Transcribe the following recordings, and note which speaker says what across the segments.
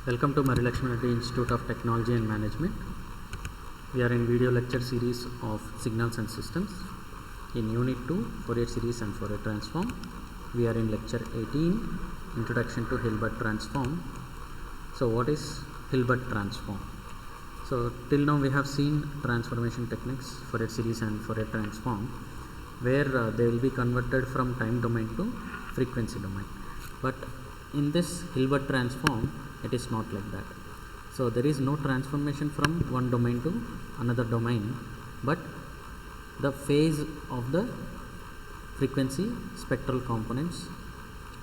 Speaker 1: Welcome to Marilakshmi Reddy Institute of Technology and Management. We are in video lecture series of signals and systems. In Unit 2, Fourier series and Fourier transform. We are in lecture 18, Introduction to Hilbert transform. So what is Hilbert transform? So till now we have seen transformation techniques, Fourier series and Fourier transform, where they will be converted from time domain to frequency domain. But in this Hilbert transform, it is not like that. So there is no transformation from one domain to another domain, but the phase of the frequency spectral components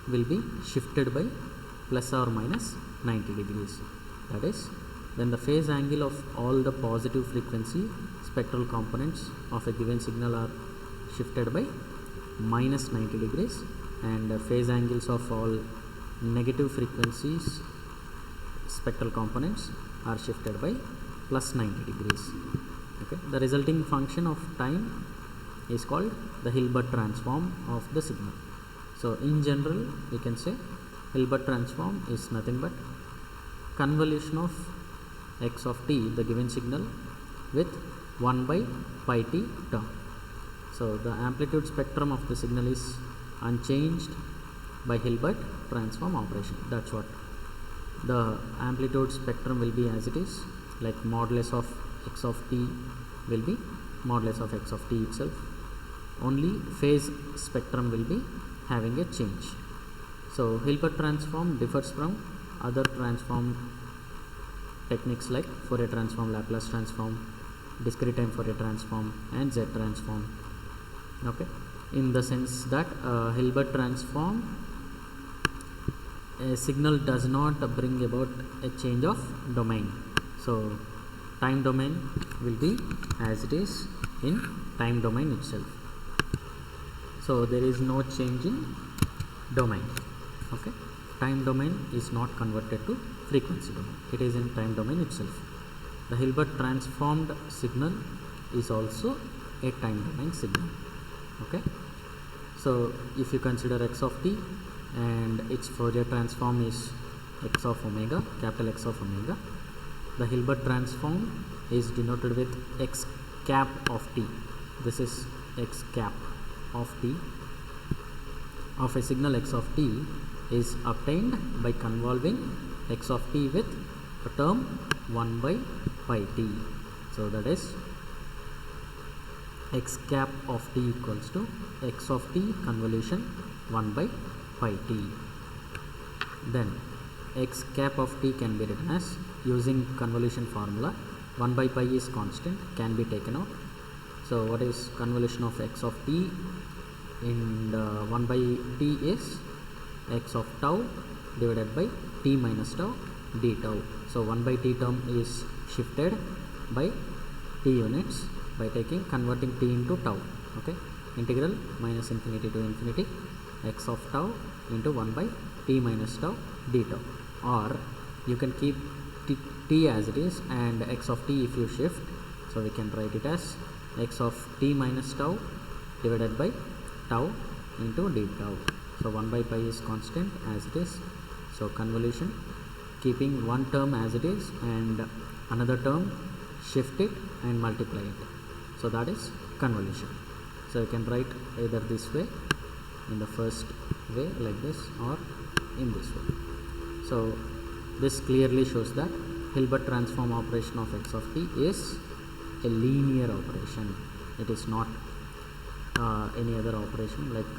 Speaker 1: will be shifted by plus or minus 90 degrees. That is, when the phase angle of all the positive frequency spectral components of a given signal are shifted by minus 90 degrees, and phase angles of all negative frequencies spectral components are shifted by plus 90 degrees. Okay. The resulting function of time is called the Hilbert transform of the signal. So in general we can say Hilbert transform is nothing but convolution of x of t, the given signal, with 1 by pi t term. So the amplitude spectrum of the signal is unchanged by Hilbert transform operation. That's what the amplitude spectrum will be as it is, like modulus of x of t will be modulus of x of t itself. Only phase spectrum will be having a change. So Hilbert transform differs from other transform techniques like Fourier transform, Laplace transform, discrete time Fourier transform and Z transform. Okay, in the sense that Hilbert transform, a signal does not bring about a change of domain. So time domain will be as it is in time domain itself. So there is no change in domain. Okay, time domain is not converted to frequency domain. It is in time domain itself. The Hilbert transformed signal is also a time domain signal. Okay, so if you consider x of t and its Fourier transform is x of omega, capital X of omega, the Hilbert transform is denoted with x cap of t. This is x cap of t of a signal x of t is obtained by convolving x of t with a term 1 by pi t. So that is x cap of t equals to x of t convolution 1 by pi t. Then x cap of t can be written as, using convolution formula, 1 by pi is constant, can be taken out. So what is convolution of x of t in 1 by t is x of tau divided by t minus tau d tau. So 1 by t term is shifted by t units by converting t into tau. Okay, integral minus infinity to infinity x of tau into 1 by t minus tau d tau. Or you can keep t as it is, and x of t if you shift, so we can write it as x of t minus tau divided by tau into d tau. So 1 by pi is constant as it is. So convolution, keeping one term as it is and another term, shift it and multiply it. So that is convolution. So you can write either this way, in the first way like this, or in this way. So this clearly shows that Hilbert transform operation of x of t is a linear operation. It is not any other operation like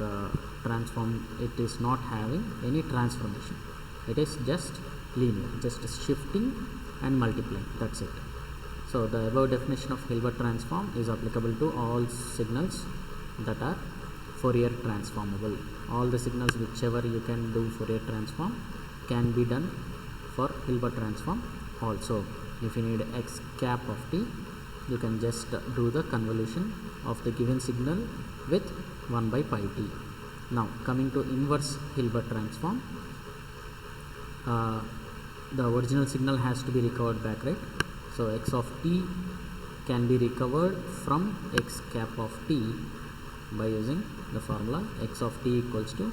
Speaker 1: transform. It is not having any transformation. It is just linear, just shifting and multiplying. That's it. So the above definition of Hilbert transform is applicable to all signals that are Fourier transformable. All the signals whichever you can do Fourier transform can be done for Hilbert transform also. If you need x cap of t, you can just do the convolution of the given signal with 1 by pi t. Now coming to inverse Hilbert transform, the original signal has to be recovered back, right? So x of t can be recovered from x cap of t by using the formula x of t equals to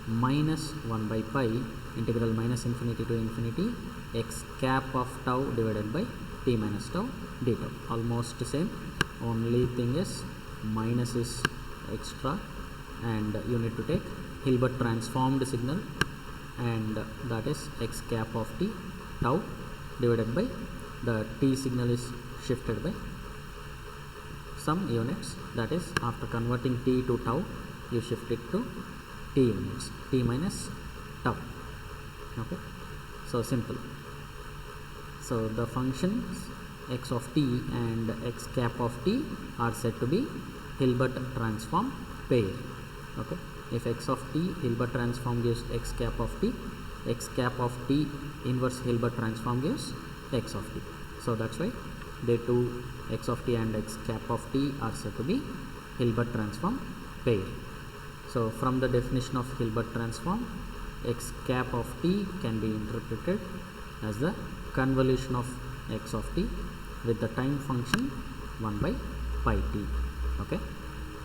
Speaker 1: minus 1 by pi integral minus infinity to infinity x cap of tau divided by t minus tau d tau. Almost same, only thing is minus is extra, and you need to take Hilbert transformed signal, and that is x cap of t tau divided by the t signal is shifted by some units, that is after converting t to tau you shift it to t units, t minus tau. Okay, so simple. So the functions x of t and x cap of t are said to be Hilbert transform pair. Okay, if x of t Hilbert transform gives x cap of t, x cap of t inverse Hilbert transform gives x of t. So that's why they two, x of t and x cap of t, are said to be Hilbert transform pair. So from the definition of Hilbert transform, x cap of t can be interpreted as the convolution of x of t with the time function 1 by pi t. Okay,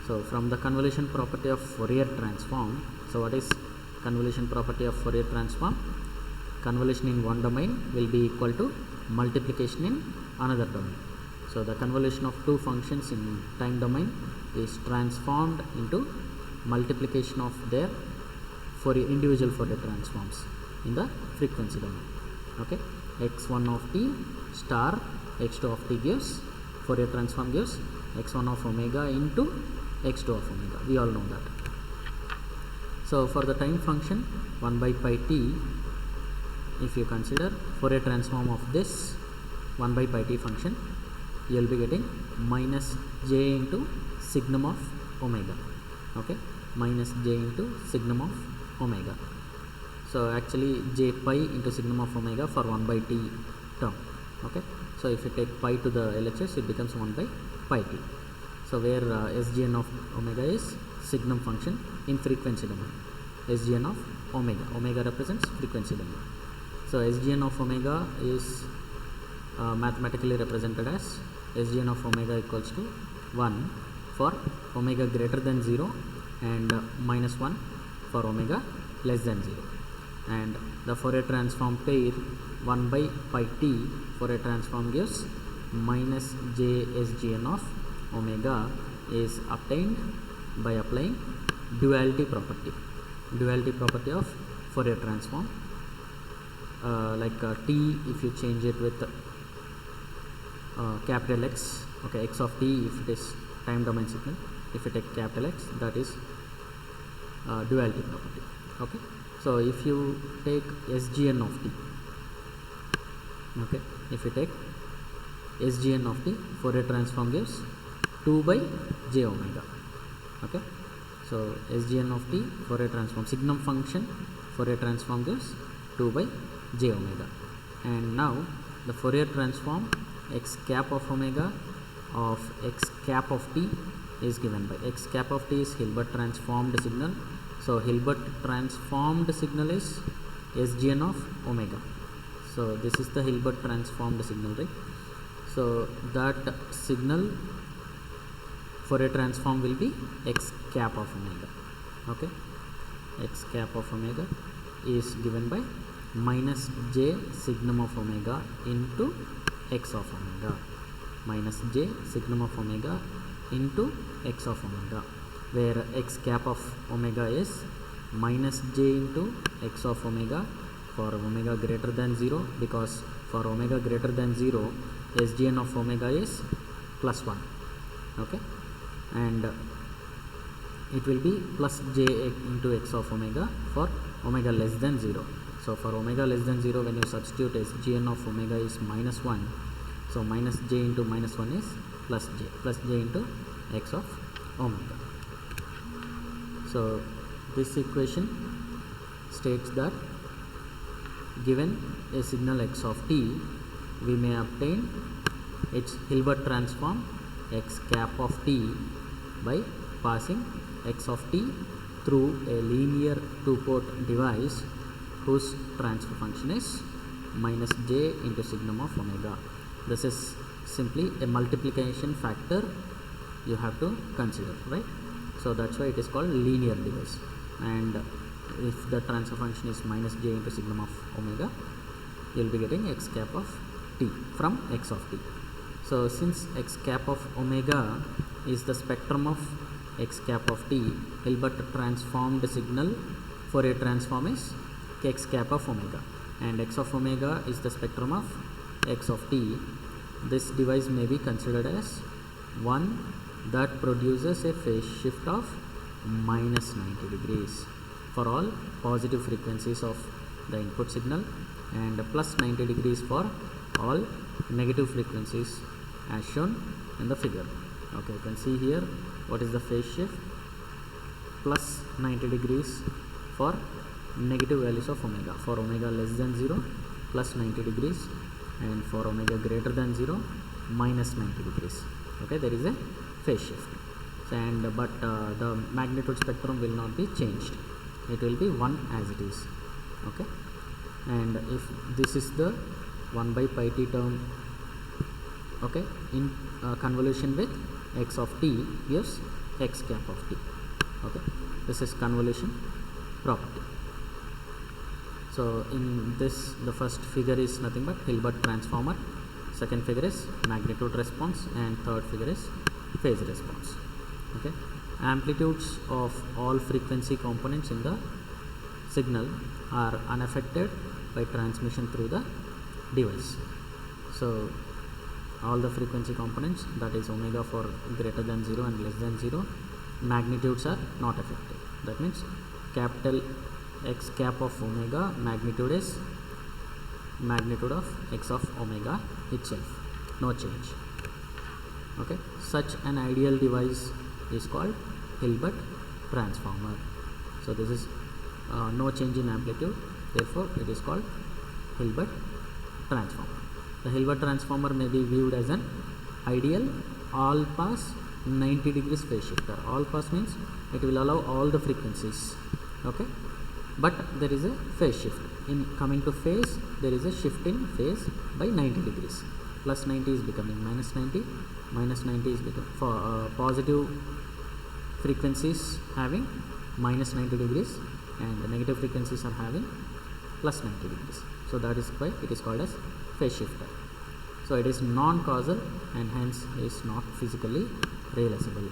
Speaker 1: so from the convolution property of Fourier transform, so what is convolution property of Fourier transform? Convolution in one domain will be equal to multiplication in another domain. So the convolution of two functions in time domain is transformed into multiplication of their individual Fourier transforms in the frequency domain. Okay, x1 of t star x2 of t gives Fourier transform gives x1 of omega into x2 of omega. We all know that. So for the time function 1 by pi t, if you consider Fourier transform of this 1 by pi t function, you will be getting minus j into signum of omega. Okay, minus j into signum of omega. So actually j pi into signum of omega for 1 by t term. Okay, so if you take pi to the LHS, it becomes 1 by pi t. So where SGN of omega is signum function in frequency domain, SGN of omega, omega represents frequency domain. So SGN of omega is mathematically represented as SGN of omega equals to 1 for omega greater than 0 and minus 1 for omega less than 0. And the Fourier transform pair 1 by pi t Fourier transform gives minus j SGN of omega is obtained by applying duality property. Duality property of Fourier transform, t, if you change it with capital X, okay, x of t if it is time domain signal, if you take capital X, that is duality property. Okay, so if you take SGN of t, okay, if you take SGN of t, Fourier transform gives 2 by j omega. Okay, so SGN of t Fourier transform signum function Fourier transform gives 2 by j omega. And now the Fourier transform x cap of omega of x cap of t is given by x cap of t is Hilbert transformed signal. So Hilbert transformed signal is SGN of omega. So this is the Hilbert transformed signal, right? So that signal Fourier transform will be x cap of omega. Okay, x cap of omega is given by minus j signum of omega into x of omega, minus j signum of omega into x of omega, where x cap of omega is minus j into x of omega for omega greater than 0, because for omega greater than 0 SGN of omega is plus 1. Okay, and it will be plus j into x of omega for omega less than 0. So for omega less than 0, when you substitute SGN of omega is minus 1, so minus j into minus 1 is plus j into x of omega. So this equation states that given a signal x of t, we may obtain its Hilbert transform x cap of t by passing x of t through a linear two-port device whose transfer function is minus j into signum of omega. This is simply a multiplication factor you have to consider, right? So that's why it is called linear device. And if the transfer function is minus j into signum of omega, you will be getting x cap of t from x of t. So since x cap of omega is the spectrum of x cap of t, Hilbert transformed signal Fourier transform is x cap of omega, and x of omega is the spectrum of x of t. This device may be considered as one that produces a phase shift of minus 90 degrees for all positive frequencies of the input signal and plus 90 degrees for all negative frequencies as shown in the figure. Okay, you can see here what is the phase shift: plus 90 degrees for negative values of omega. For omega less than 0, plus 90 degrees, and for omega greater than 0, minus 90 degrees. Okay, there is a phase shift, but the magnitude spectrum will not be changed. It will be 1 as it is. Okay, and if this is the 1 by pi t term, okay, in convolution with x of t gives x cap of t. Okay, this is convolution property. So in this, the first figure is nothing but Hilbert transformer, second figure is magnitude response, and third figure is phase response. Okay, amplitudes of all frequency components in the signal are unaffected by transmission through the device. So all the frequency components, that is omega for greater than 0 and less than 0, magnitudes are not affected. That means capital X cap of omega magnitude is magnitude of x of omega itself, no change. Okay, such an ideal device is called Hilbert transformer. So this is no change in amplitude, therefore it is called Hilbert transformer. The Hilbert transformer may be viewed as an ideal all pass 90 degrees phase shifter. All pass means it will allow all the frequencies. Okay, but there is a phase shift. In coming to phase, there is a shift in phase by 90 degrees. Plus 90 is becoming minus 90, minus 90 is becoming for positive frequencies having minus 90 degrees, and the negative frequencies are having plus 90 degrees. So that is why it is called as phase shifter. So it is non-causal and hence is not physically realizable.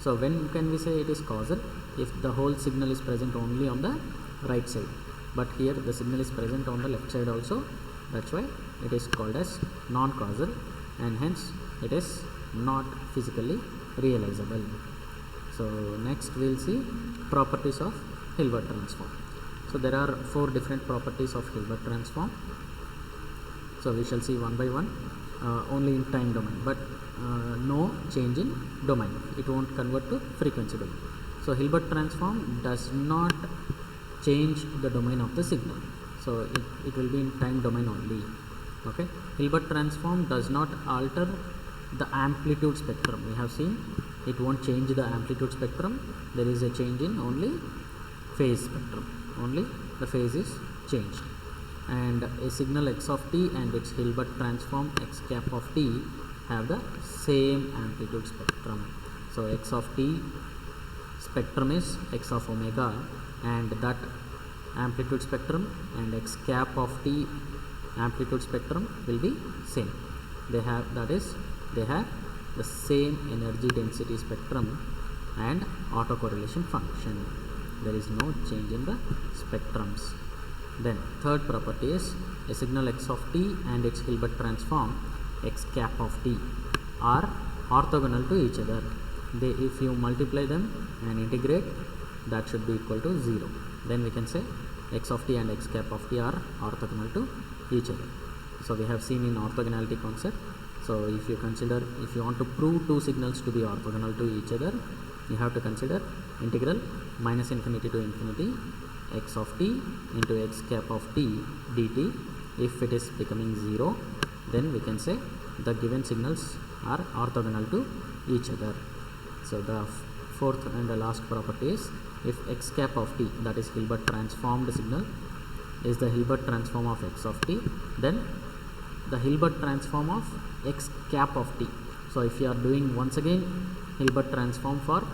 Speaker 1: So when can we say it is causal? If the whole signal is present only on the right side, but here the signal is present on the left side also. That's why it is called as non-causal and hence it is not physically realizable. So next we will see properties of Hilbert transform. So there are 4 different properties of Hilbert transform. So we shall see one by one, only in time domain, but no change in domain. It won't convert to frequency domain. So Hilbert transform does not change the domain of the signal. So it will be in time domain only. Okay, Hilbert transform does not alter the amplitude spectrum. We have seen it won't change the amplitude spectrum. There is a change in only phase spectrum. Only the phase is changed. And a signal x of t and its Hilbert transform x cap of t have the same amplitude spectrum. So x of t spectrum is x of omega, and that amplitude spectrum and x cap of t amplitude spectrum will be same. They have the same energy density spectrum and autocorrelation function. There is no change in the spectrums. Then third property is a signal x of t and its Hilbert transform x cap of t are orthogonal to each other. If you multiply them and integrate, that should be equal to 0. Then we can say x of t and x cap of t are orthogonal to each other. So we have seen in orthogonality concept. So if you want to prove 2 signals to be orthogonal to each other, you have to consider integral minus infinity to infinity x of t into x cap of t dt. If it is becoming 0, then we can say the given signals are orthogonal to each other. So the fourth and the last property is, if x cap of t, that is Hilbert transformed signal, is the Hilbert transform of x of t, then the Hilbert transform of x cap of t. So if you are doing once again Hilbert transform for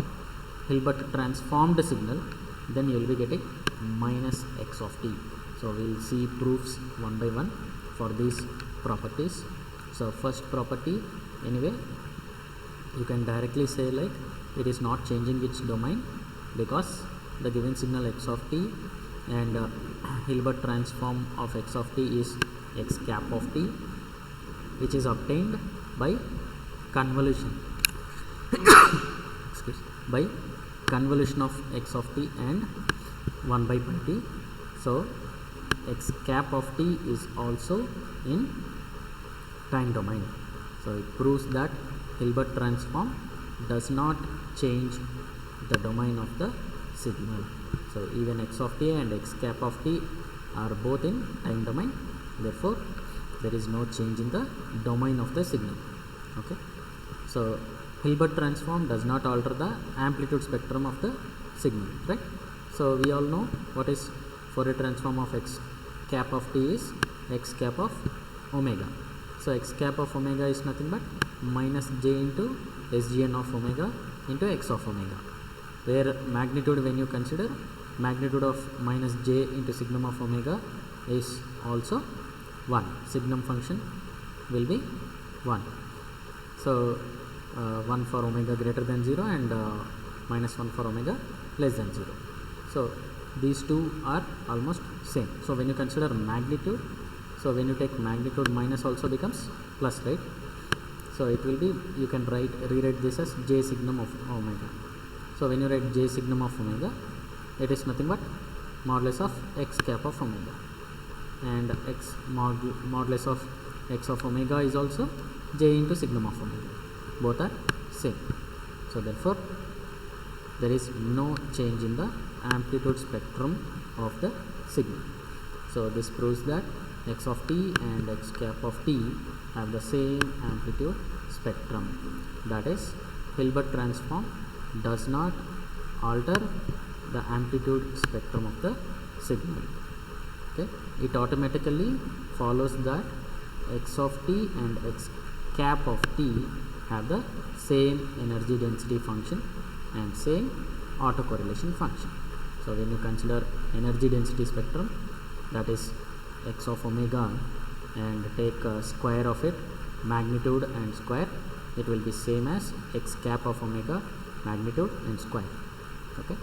Speaker 1: Hilbert transformed signal, then you will be getting minus x of t. So we will see proofs one by one for these properties. So first property, anyway, you can directly say like it is not changing its domain because the given signal x of t and Hilbert transform of x of t is x cap of t, which is obtained by convolution by convolution of x of t and 1 by pi t. So x cap of t is also in time domain. So it proves that Hilbert transform does not change the domain of the signal. So even x of t and x cap of t are both in time domain, therefore there is no change in the domain of the signal. Okay, so Hilbert transform does not alter the amplitude spectrum of the signal, right? So we all know what is Fourier transform of x cap of t is x cap of omega. So x cap of omega is nothing but minus j into sgn of omega into x of omega, where magnitude, when you consider magnitude of minus j into signum of omega is also 1. Signum function will be 1. So 1 for omega greater than 0 and minus 1 for omega less than 0. So these two are almost same. So when you consider magnitude, so when you take magnitude, minus also becomes plus, right? So it will be, you can rewrite this as j signum of omega. So when you write j signum of omega, it is nothing but modulus of x cap of omega, and x modulus of x of omega is also j into signum of omega. Both are same. So therefore there is no change in the amplitude spectrum of the signal. So this proves that x of t and x cap of t have the same amplitude spectrum. That is, Hilbert transform does not alter the amplitude spectrum of the signal. Okay, it automatically follows that x of t and x cap of t have the same energy density function and same autocorrelation function. So when you consider energy density spectrum, that is x of omega, and take square of it, magnitude and square, it will be same as x cap of omega, magnitude and square. Okay,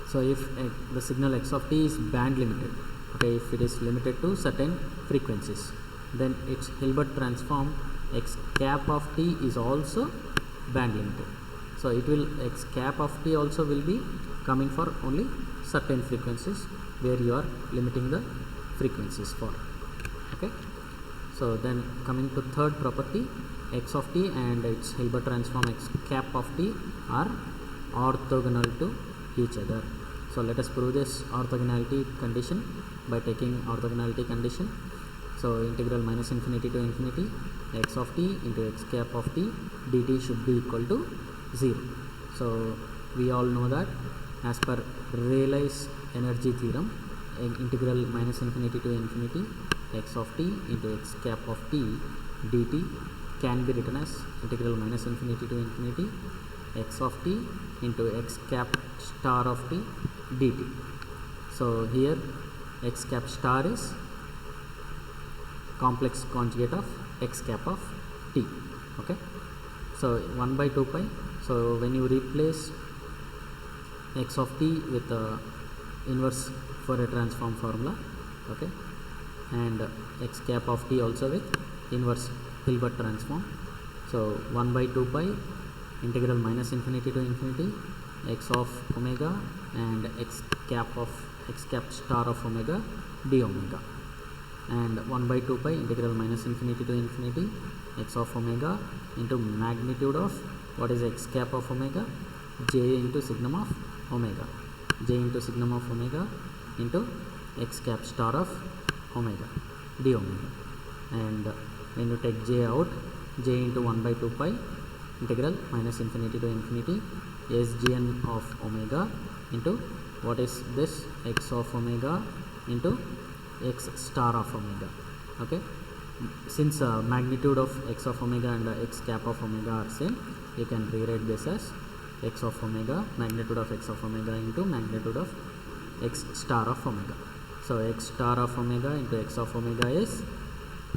Speaker 1: so if the signal x of t is band limited, okay, if it is limited to certain frequencies, then its Hilbert transform x cap of t is also band limited. So it will, x cap of t also will be coming for only certain frequencies where you are limiting the frequencies for. Okay, so then coming to third property, x of t and its Hilbert transform x cap of t are orthogonal to each other. So let us prove this orthogonality condition by taking orthogonality condition. So integral minus infinity to infinity x of t into x cap of t dt should be equal to 0. So we all know that as per Rayleigh's energy theorem, integral minus infinity to infinity x of t into x cap of t dt can be written as integral minus infinity to infinity x of t into x cap star of t dt. So here x cap star is complex conjugate of x cap of t. Okay, so 1 by 2 pi. So when you replace x of t with inverse Fourier transform formula, okay, and x cap of t also with inverse Hilbert transform. So 1 by 2 pi integral minus infinity to infinity x of omega and x cap star of omega d omega, and 1 by 2 pi integral minus infinity to infinity x of omega into magnitude of what is x cap of omega, j into signum of omega, j into signum of omega into x cap star of omega d omega, and when you take j out, j into 1 by 2 pi integral minus infinity to infinity sgn of omega into what is this x of omega into x star of omega. Okay, since magnitude of x of omega and x cap of omega are same, you can rewrite this as x of omega, magnitude of x of omega into magnitude of x star of omega. So x star of omega into x of omega is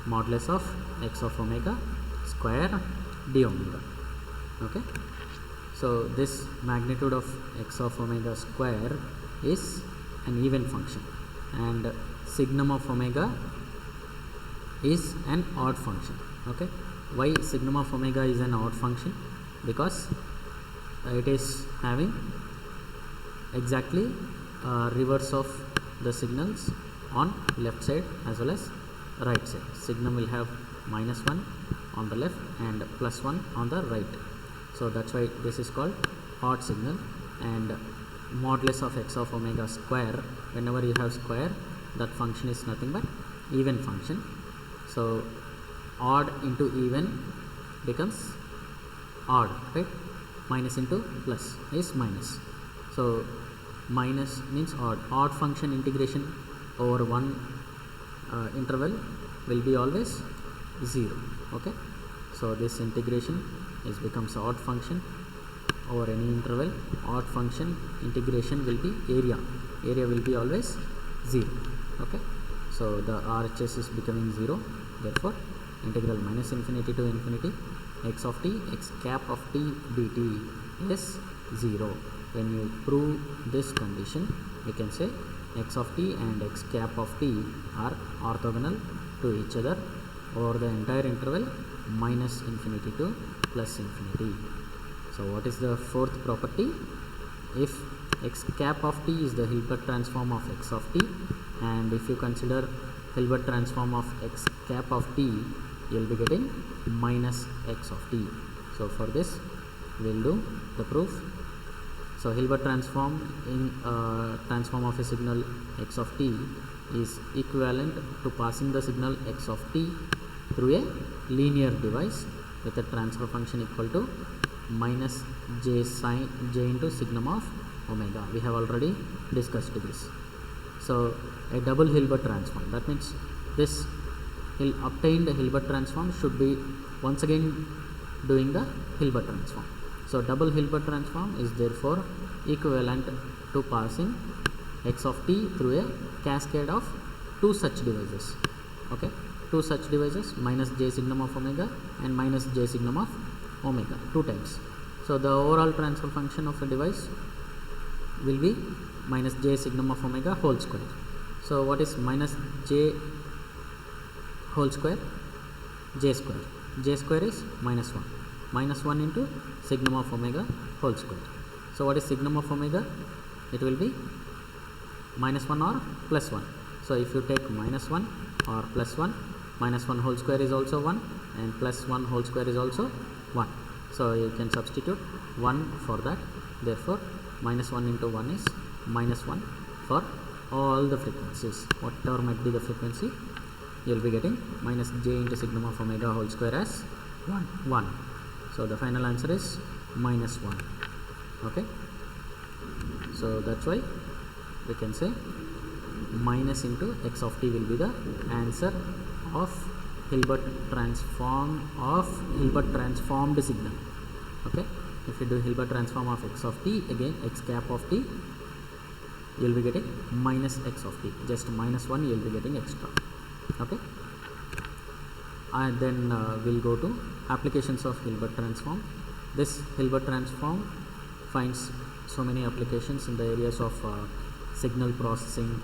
Speaker 1: modulus of x of omega square d omega. Okay, so this magnitude of x of omega square is an even function, and signum of omega is an odd function. Okay, why signum of omega is an odd function? Because it is having exactly reverse of the signals on left side as well as right side. Signum will have -1 on the left and +1 on the right. So that's why this is called odd signal. And modulus of x of omega square, whenever you have square, that function is nothing but even function. So odd into even becomes odd, right? Minus into plus is minus. So minus means odd. Odd function integration over one interval will be always 0. Okay, so this integration is becomes odd function over any interval. Odd function integration will be area will be always 0. Okay, so the RHS is becoming 0. Therefore integral minus infinity to infinity x of t x cap of t dt is 0. When you prove this condition, we can say x of t and x cap of t are orthogonal to each other over the entire interval minus infinity to plus infinity. So what is the fourth property? If x cap of t is the Hilbert transform of x of t, and if you consider Hilbert transform of x cap of t, you will be getting minus x of t. So for this we will do the proof. So Hilbert transform in transform of a signal x of t is equivalent to passing the signal x of t through a linear device with a transfer function equal to minus j sin j into signum of omega. We have already discussed this. So a double Hilbert transform, that means this obtained Hilbert transform should be once again doing the Hilbert transform. So double Hilbert transform is therefore equivalent to passing x of t through a cascade of two such devices. Okay, two such devices, minus j signum of omega and minus j signum of omega, 2 times. So the overall transfer function of a device will be minus j signum of omega whole square. So what is minus j whole square? J square. J square is minus 1. Minus 1 into signum of omega whole square. So what is signum of omega? It will be minus 1 or plus 1. So if you take minus 1 or plus 1, minus 1 whole square is also 1 and plus 1 whole square is also 1. So you can substitute 1 for that. Therefore minus 1 into 1 is minus 1 for all the frequencies. Whatever might be the frequency, you will be getting minus j into signum of omega whole square as 1. So the final answer is minus 1. Okay, so that's why we can say minus into x of t will be the answer of Hilbert transformed signal. Okay, if you do Hilbert transform of x of t, again x cap of t, you will be getting minus x of t, just minus 1 you will be getting extra. Okay, and then we'll go to applications of Hilbert transform. This Hilbert transform finds so many applications in the areas of signal processing,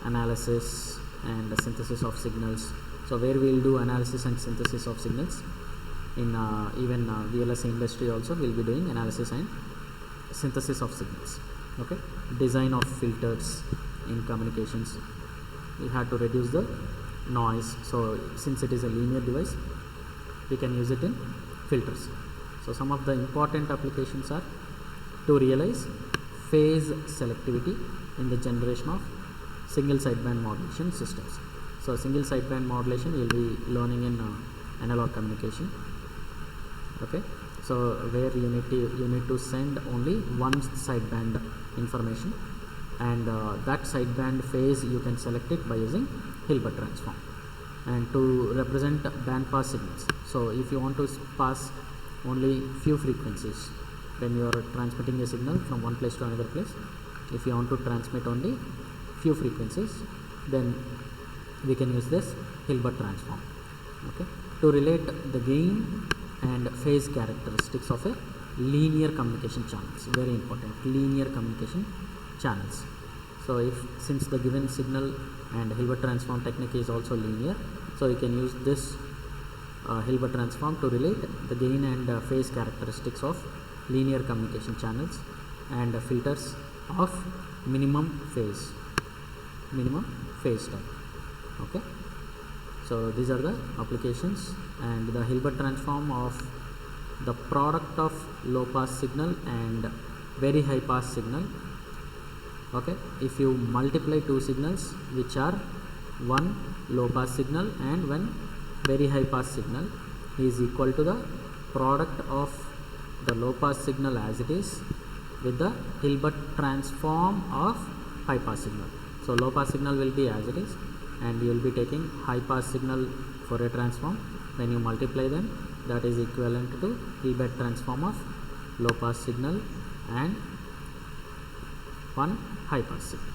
Speaker 1: analysis and synthesis of signals. So where we will do analysis and synthesis of signals, in even VLSI industry also we will be doing analysis and synthesis of signals. Okay, design of filters in communications, we have to reduce the noise. So since it is a linear device, we can use it in filters. So some of the important applications are to realize phase selectivity in the generation of single sideband modulation systems. So single sideband modulation we will be learning in analog communication. Okay, so where you need to send only one sideband information, and that sideband phase you can select it by using Hilbert transform. And to represent band pass signals, so if you want to pass only few frequencies when you are transmitting a signal from one place to another place, If you want to transmit only few frequencies, then we can use this Hilbert transform. Okay, to relate the gain and phase characteristics of a linear communication channels, very important, linear communication channels. So since the given signal and Hilbert transform technique is also linear, so you can use this Hilbert transform to relate the gain and phase characteristics of linear communication channels and filters of minimum phase type. Okay, so these are the applications, and the Hilbert transform of the product of low pass signal and very high pass signal. Okay, if you multiply two signals which are one low pass signal and one very high pass signal is equal to the product of the low pass signal as it is with the Hilbert transform of high pass signal. So low pass signal will be as it is, and you will be taking high pass signal for a transform. When you multiply them, that is equivalent to Hilbert transform of low pass signal and one high pass signal.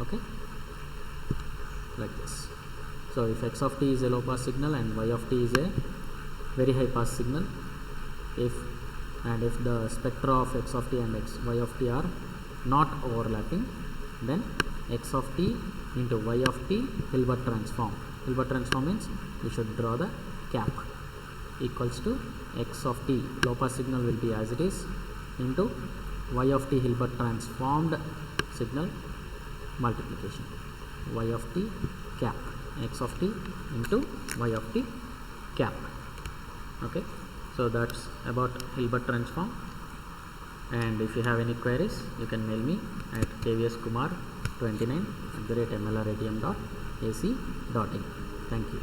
Speaker 1: Okay, like this. So if x of t is a low pass signal and y of t is a very high pass signal, if the spectra of x of t and y of t are not overlapping, then x of t into y of t Hilbert transform. Hilbert transform means you should draw the cap equals to x of t, low pass signal will be as it is, into y of t Hilbert transformed signal multiplication, y of t cap, x of t into y of t cap. Okay, so that's about Hilbert transform, and if you have any queries, you can mail me at kvskumar29@mlratm.ac.in. Thank you.